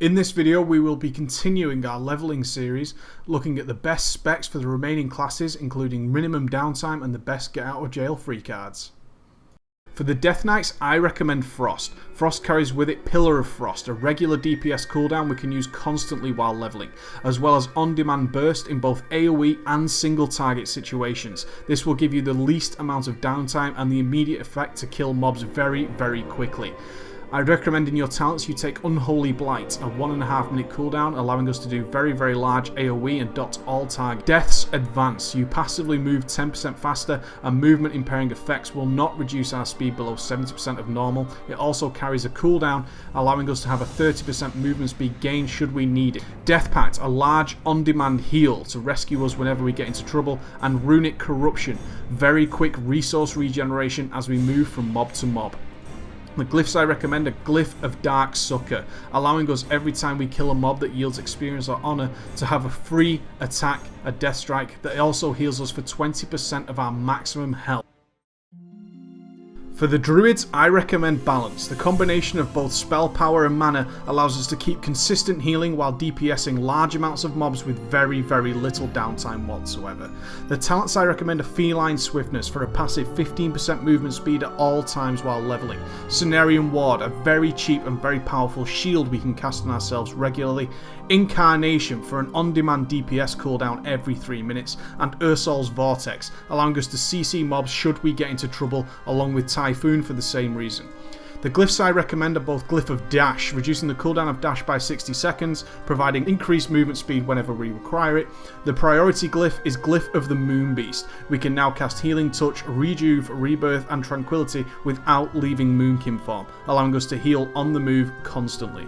In this video we will be continuing our leveling series, looking at the best specs for the remaining classes, including minimum downtime and the best get out of jail free cards. For the Deathknights, I recommend Frost. Frost carries with it Pillar of Frost, a regular DPS cooldown we can use constantly while leveling, as well as on-demand burst in both AoE and single target situations. This will give you the least amount of downtime and the immediate effect to kill mobs very, very quickly. I'd recommend in your talents you take Unholy Blight, a 1.5 minute cooldown, allowing us to do very, very large AoE and dot all target. Death's Advance. You passively move 10% faster, and movement impairing effects will not reduce our speed below 70% of normal. It also carries a cooldown, allowing us to have a 30% movement speed gain should we need it. Death Pact, a large on-demand heal to rescue us whenever we get into trouble, and Runic Corruption, very quick resource regeneration as we move from mob to mob. The glyphs I recommend are Glyph of Dark Succor, allowing us every time we kill a mob that yields experience or honor to have a free attack, a death strike that also heals us for 20% of our maximum health. For the Druids, I recommend Balance. The combination of both spell power and mana allows us to keep consistent healing while DPSing large amounts of mobs with very, very little downtime whatsoever. The talents I recommend are Feline Swiftness for a passive 15% movement speed at all times while leveling. Cenarian Ward, a very cheap and very powerful shield we can cast on ourselves regularly. Incarnation for an on-demand DPS cooldown every 3 minutes. And Ursol's Vortex, allowing us to CC mobs should we get into trouble, along with Typhoon for the same reason. The glyphs I recommend are both Glyph of Dash, reducing the cooldown of dash by 60 seconds, providing increased movement speed whenever we require it. The priority glyph is Glyph of the Moon Beast. We can now cast Healing Touch, Rejuve, Rebirth and Tranquility without leaving Moonkin form, allowing us to heal on the move constantly.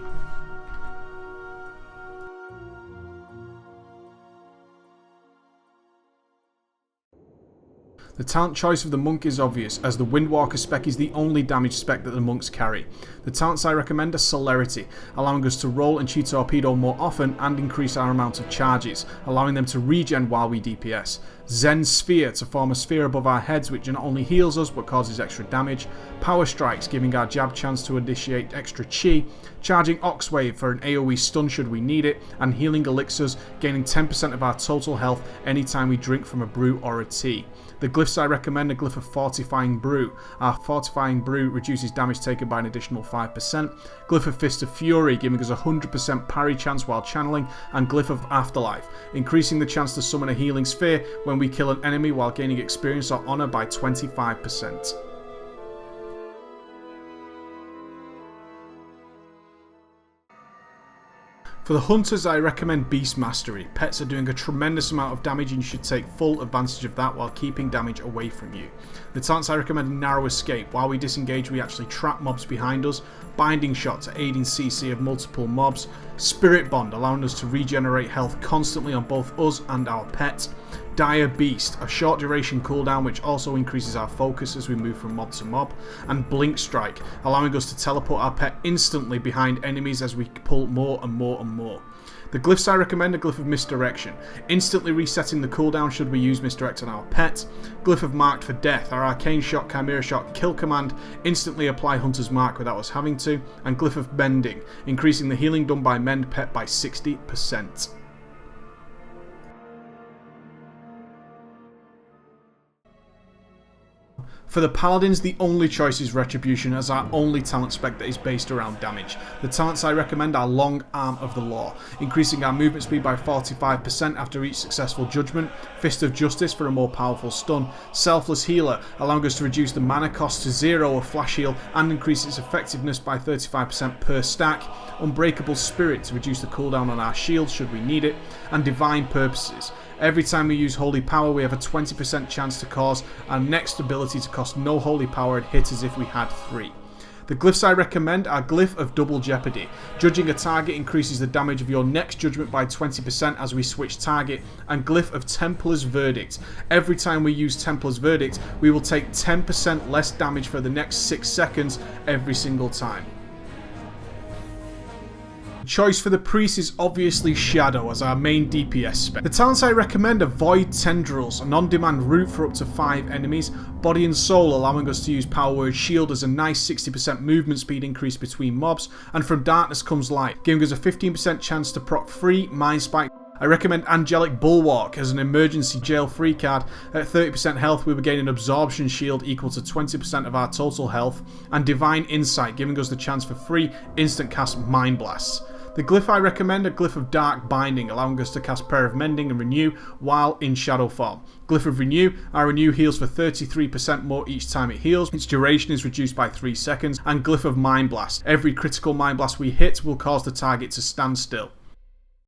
The talent choice of the monk is obvious, as the Windwalker spec is the only damage spec that the monks carry. The talents I recommend are Celerity, allowing us to roll and chi torpedo more often and increase our amount of charges, allowing them to regen while we DPS. Zen Sphere, to form a sphere above our heads which not only heals us but causes extra damage. Power Strikes, giving our jab chance to initiate extra chi. Charging Oxwave for an AoE stun should we need it. And Healing Elixirs, gaining 10% of our total health anytime we drink from a brew or a tea. The glyphs I recommend are Glyph of Fortifying Brew. Our Fortifying Brew reduces damage taken by an additional 5%. Glyph of Fist of Fury, giving us a 100% parry chance while channeling. And Glyph of Afterlife, increasing the chance to summon a healing sphere when we kill an enemy while gaining experience or honor by 25%. For the Hunters, I recommend Beast Mastery. Pets are doing a tremendous amount of damage and you should take full advantage of that while keeping damage away from you. The talents I recommend are Narrow Escape. While we disengage, we actually trap mobs behind us. Binding Shot to aid in CC of multiple mobs. Spirit Bond, allowing us to regenerate health constantly on both us and our pet. Dire Beast, a short duration cooldown which also increases our focus as we move from mob to mob. And Blink Strike, allowing us to teleport our pet instantly behind enemies as we pull more and more and more. The glyphs I recommend are Glyph of Misdirection, instantly resetting the cooldown should we use Misdirect on our pet. Glyph of Marked for Death, our Arcane Shot, Chimera Shot, Kill command, instantly apply Hunter's Mark without us having to. And Glyph of Mending, increasing the healing done by Mend pet by 60%. For the Paladins, the only choice is Retribution as our only talent spec that is based around damage. The talents I recommend are Long Arm of the Law, increasing our movement speed by 45% after each successful judgment. Fist of Justice for a more powerful stun. Selfless Healer, allowing us to reduce the mana cost to 0 of flash heal and increase its effectiveness by 35% per stack. Unbreakable Spirit to reduce the cooldown on our shield should we need it. And Divine Purposes. Every time we use Holy Power we have a 20% chance to cause our next ability to cost no Holy Power and hit as if we had 3. The glyphs I recommend are Glyph of Double Jeopardy. Judging a target increases the damage of your next judgment by 20% as we switch target. And Glyph of Templar's Verdict. Every time we use Templar's Verdict we will take 10% less damage for the next 6 seconds every single time. Choice for the priest is obviously Shadow as our main DPS spec. The talents I recommend are Void Tendrils, an on-demand route for up to 5 enemies, Body and Soul allowing us to use Power Word Shield as a nice 60% movement speed increase between mobs, and From Darkness Comes Light, giving us a 15% chance to proc free Mind Spike. I recommend Angelic Bulwark as an emergency jail free card. At 30% health we will gain an absorption shield equal to 20% of our total health, and Divine Insight giving us the chance for free instant cast Mind Blasts. The glyph I recommend are Glyph of Dark Binding, allowing us to cast Prayer of Mending and Renew while in shadow form. Glyph of Renew, our Renew heals for 33% more each time it heals, its duration is reduced by 3 seconds, and Glyph of Mind Blast. Every critical Mind Blast we hit will cause the target to stand still.